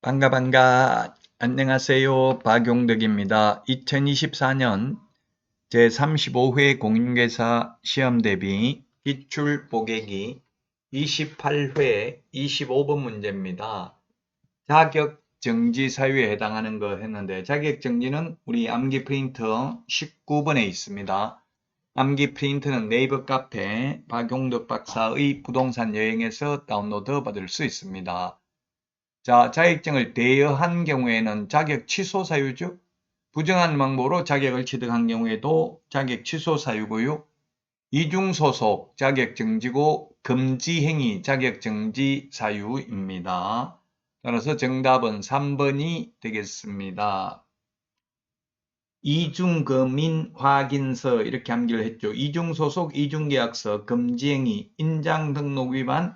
반가. 안녕하세요. 박용덕입니다. 2024년 제35회 공인중개사 시험 대비 기출 보객이 28회 25번 문제입니다. 자격 정지 사유에 해당하는 거 했는데 자격 정지는 우리 암기 프린터 19번에 있습니다. 암기 프린트는 네이버 카페 박용덕 박사의 부동산 여행에서 다운로드 받을 수 있습니다. 자, 자격증을 대여한 경우에는 자격 취소 사유죠. 부정한 방법으로 자격을 취득한 경우에도 자격 취소 사유고요. 이중소속 자격 정지고 금지행위 자격 정지 사유입니다. 따라서 정답은 3번이 되겠습니다. 이중금인 확인서 이렇게 암기를 했죠. 이중소속, 이중계약서, 금지행위, 인장등록 위반,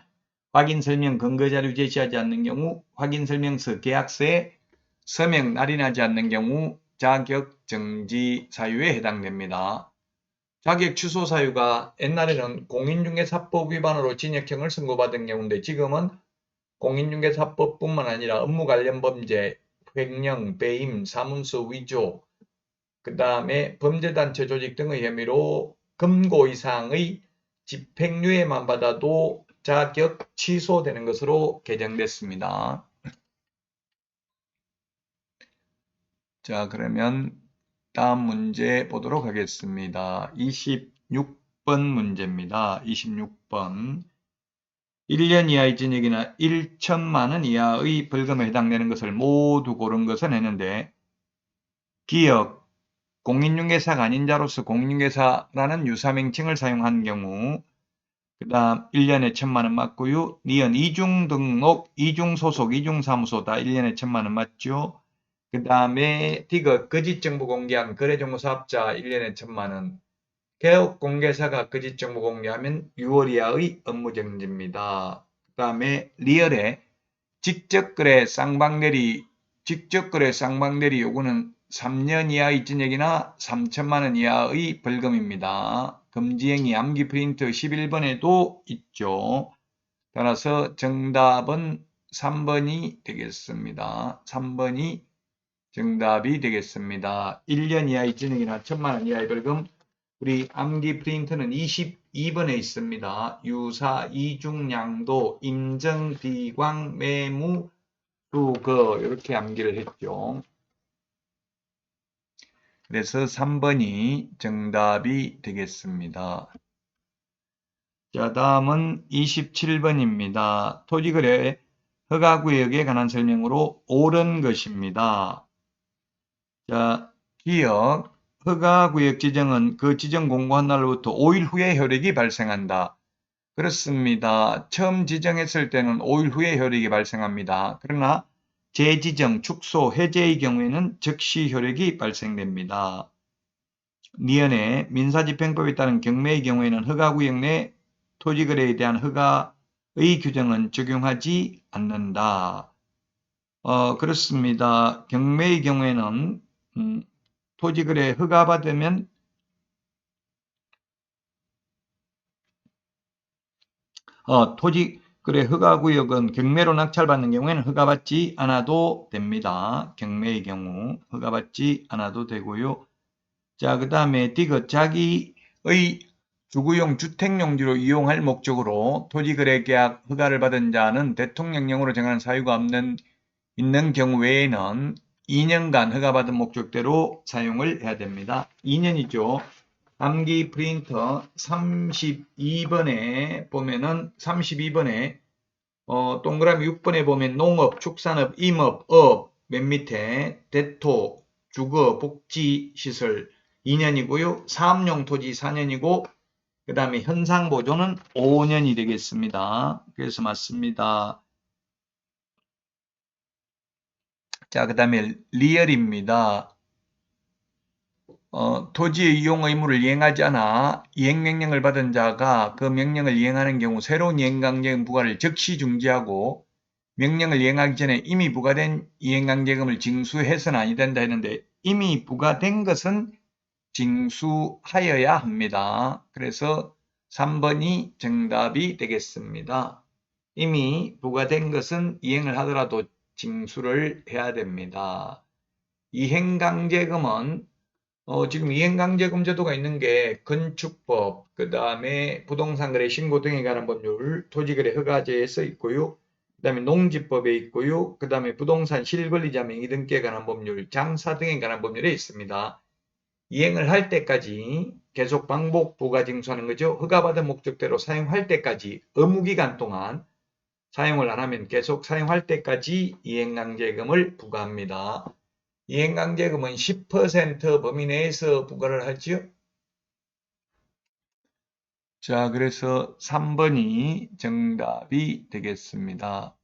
확인설명 근거자료 제시하지 않는 경우, 확인설명서 계약서에 서명 날인하지 않는 경우 자격정지 사유에 해당됩니다. 자격 취소 사유가 옛날에는 공인중개사법 위반으로 징역형을 선고받은 경우인데 지금은 공인중개사법뿐만 아니라 업무 관련 범죄, 횡령, 배임, 사문서 위조, 그 다음에 범죄단체 조직 등의 혐의로 금고 이상의 집행유예만 받아도 자격 취소되는 것으로 개정됐습니다. 자, 그러면 다음 문제 보도록 하겠습니다. 26번 문제입니다. 26번. 1년 이하의 징역이나 1천만 원 이하의 벌금에 해당되는 것을 모두 고른 것은 했는데 기업, 공인중개사가 아닌 자로서 공인중개사라는 유사명칭을 사용한 경우 그 다음 1년에 1,000만 원 맞고요. 니은 이중등록, 이중소속, 이중사무소 다 1년에 1,000만 원 맞죠. 그 다음에 디귿 거짓정보 공개한 거래정보사업자 1년에 1,000만 원. 개업공개사가 거짓정보 공개하면 6월 이하의 업무정지입니다. 그 다음에 리얼에 직접거래 쌍방대리 요구는 3년 이하의 징역이나 3천만 원 이하의 벌금입니다. 금지행위 암기 프린트 11번에도 있죠. 따라서 정답은 3번이 되겠습니다. 3번이 정답이 되겠습니다. 1년 이하의 징역이나 1천만 원 이하의 벌금. 우리 암기 프린트는 22번에 있습니다. 유사, 이중양도, 임정, 비광, 매무, 수거 이렇게 암기를 했죠. 그래서 3번이 정답이 되겠습니다. 자, 다음은 27번입니다. 토지거래 허가구역에 관한 설명으로 옳은 것입니다. 자, 기억 허가구역 지정은 그 지정 공고한 날로부터 5일 후에 효력이 발생한다. 그렇습니다. 처음 지정했을 때는 5일 후에 효력이 발생합니다. 그러나 재지정, 축소, 해제의 경우에는 즉시 효력이 발생됩니다. 니은의 민사집행법에 따른 경매의 경우에는 허가구역 내 토지거래에 대한 허가의 규정은 적용하지 않는다. 그렇습니다. 경매의 경우에는 토지거래 허가받으면 토지거래 허가구역은 경매로 낙찰받는 경우에는 허가받지 않아도 됩니다. 경매의 경우 허가받지 않아도 되고요. 자, 그 다음에 디귿 자기의 주거용 주택용지로 이용할 목적으로 토지거래계약 허가를 받은 자는 대통령령으로 정한 사유가 있는 경우 외에는 2년간 허가받은 목적대로 사용을 해야 됩니다. 2년이죠. 암기 프린터 32번에 보면은 32번에 동그라미 6번에 보면 농업, 축산업, 임업, 업, 맨 밑에 대토, 주거, 복지시설 2년이고요. 사업용 토지 4년이고 그 다음에 현상보존은 5년이 되겠습니다. 그래서 맞습니다. 자, 그 다음에 리얼입니다. 토지의 이용 의무를 이행하지 않아 이행명령을 받은 자가 그 명령을 이행하는 경우 새로운 이행강제금 부과를 즉시 중지하고 명령을 이행하기 전에 이미 부과된 이행강제금을 징수해서는 아니 된다 했는데 이미 부과된 것은 징수하여야 합니다. 그래서 3번이 정답이 되겠습니다. 이미 부과된 것은 이행을 하더라도 징수를 해야 됩니다. 이행강제금은 지금 이행강제금 제도가 있는 게 건축법, 그 다음에 부동산거래 신고 등에 관한 법률, 토지거래 허가제에 써 있고요. 그 다음에 농지법에 있고요. 그 다음에 부동산 실권리자 명의 등기에 관한 법률, 장사 등에 관한 법률에 있습니다. 이행을 할 때까지 계속 반복 부가징수하는 거죠. 허가받은 목적대로 사용할 때까지 의무기간 동안 사용을 안 하면 계속 사용할 때까지 이행강제금을 부과합니다. 이행강제금은 10% 범위 내에서 부과를 하죠. 자, 그래서 3번이 정답이 되겠습니다.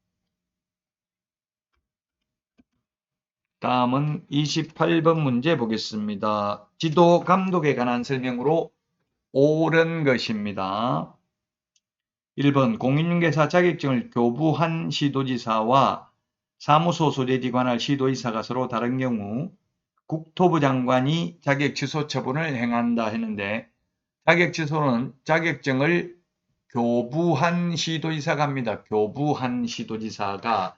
다음은 28번 문제 보겠습니다. 지도 감독에 관한 설명으로 옳은 것입니다. 1번 공인중개사 자격증을 교부한 시도지사와 사무소 소재지 관할 시도지사가 서로 다른 경우 국토부 장관이 자격 취소 처분을 행한다 했는데 자격 취소는 자격증을 교부한 시도지사가 합니다. 교부한 시도지사가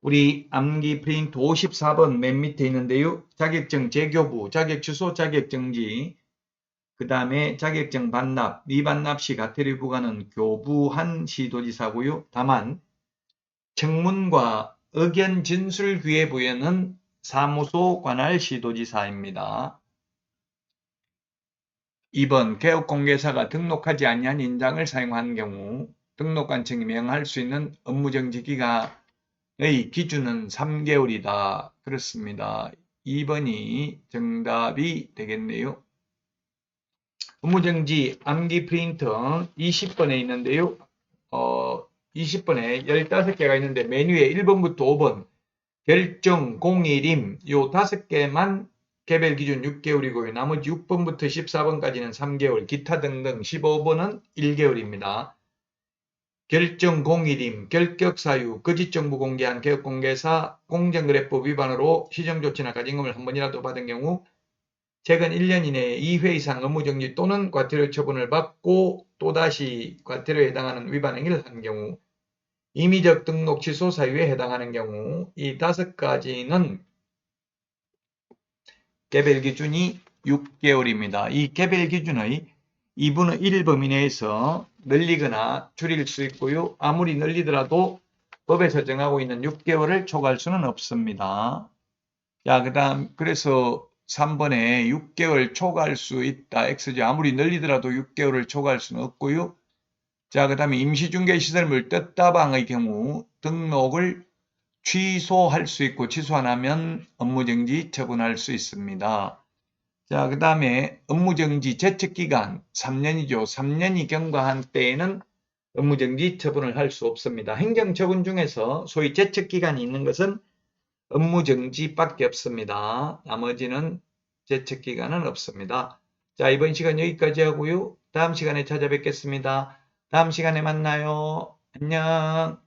우리 암기 프린트 54번 맨 밑에 있는데요. 자격증 재교부, 자격 취소, 자격정지, 그 다음에 자격증 반납, 미반납 시 과태료 부과는 교부한 시도지사고요. 다만 청문과 의견 진술 기회 부여는 사무소 관할 시도지사입니다. 2번 개업공개사가 등록하지 아니한 인장을 사용한 경우 등록관청이 명할 수 있는 업무정지 기간의 기준은 3개월이다. 그렇습니다. 2번이 정답이 되겠네요. 업무정지 암기 프린터 20번에 있는데요. 20번에 15개가 있는데 메뉴에 1번부터 5번 결정, 공일임 요 5개만 개별 기준 6개월이고요. 나머지 6번부터 14번까지는 3개월, 기타 등등 15번은 1개월입니다. 결정 공일임, 결격사유, 거짓정보 공개한 개업공개사, 공정거래법 위반으로 시정조치나 가징금을 한 번이라도 받은 경우 최근 1년 이내에 2회 이상 업무정지 또는 과태료 처분을 받고 또다시 과태료에 해당하는 위반 행위를 한 경우 임의적 등록 취소 사유에 해당하는 경우 이 5가지는 개별 기준이 6개월입니다. 이 개별 기준의 2분의 1 범위 내에서 늘리거나 줄일 수 있고요. 아무리 늘리더라도 법에서 정하고 있는 6개월을 초과할 수는 없습니다. 자, 그래서 3번에 6개월 초과할 수 있다. X죠. 아무리 늘리더라도 6개월을 초과할 수는 없고요. 자, 그 다음에 임시중개시설물 뜻다방의 경우 등록을 취소할 수 있고 취소 안 하면 업무정지 처분할 수 있습니다. 자, 그 다음에 업무정지 제척기간 3년이죠. 3년이 경과한 때에는 업무정지 처분을 할 수 없습니다. 행정처분 중에서 소위 제척기간이 있는 것은 업무정지밖에 없습니다. 나머지는 제척기간은 없습니다. 자, 이번 시간 여기까지 하고요. 다음 시간에 찾아뵙겠습니다. 다음 시간에 만나요. 안녕.